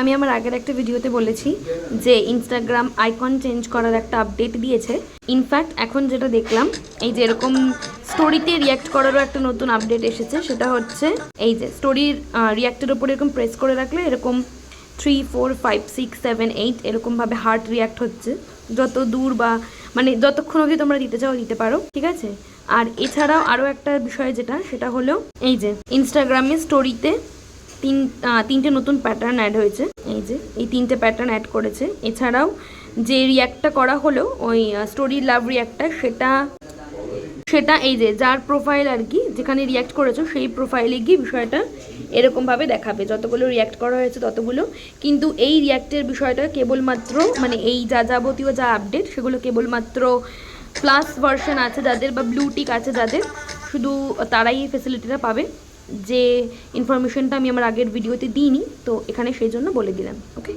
আমি আমার আগের একটা ভিডিওতে বলেছি যে ইনস্টাগ্রাম আইকন চেঞ্জ করার একটা আপডেট দিয়েছে। ইনফ্যাক্ট এখন যেটা দেখলাম, এই যে এরকম স্টোরিতে রিয়্যাক্ট করারও একটা নতুন আপডেট এসেছে। সেটা হচ্ছে এই যে স্টোরির রিয়্যাক্টের ওপরে এরকম প্রেস করে রাখলে এরকম 3, 4, 5, 6, 7, 8 এরকমভাবে হার্ট রিয়্যাক্ট হচ্ছে। যত দূর বা মানে যতক্ষণ অবধি তোমরা দিতে চাও দিতে পারো, ঠিক আছে। আর এছাড়াও আরও একটা বিষয় সেটা হলো এই যে ইনস্টাগ্রামে স্টোরিতে তিনটে নতুন প্যাটার্ন অ্যাড হয়েছে। এই যে এই তিনটে প্যাটার্ন অ্যাড করেছে। এছাড়াও যে রিয়্যাক্টটা করা হলো ওই স্টোরি লাভ রিয়্যাক্টটা, সেটা এই যে যার প্রোফাইল আর কি, যেখানে রিয়্যাক্ট করেছো সেই প্রোফাইলে গিয়ে বিষয়টা এরকমভাবে দেখাবে, যতগুলো রিয়্যাক্ট করা হয়েছে ততগুলো। কিন্তু এই রিয়্যাক্টের বিষয়টা কেবলমাত্র মানে এই যাবতীয় যা আপডেট সেগুলো কেবলমাত্র প্লাস ভার্সন আছে যাদের বা ব্লু টিক আছে যাদের, শুধু তারাই এই ফেসিলিটিটা পাবে। যে ইনফরমেশনটা আমি আমার আগের ভিডিওতে দিইনি, তো এখানে সেই জন্য বলে দিলাম। ওকে।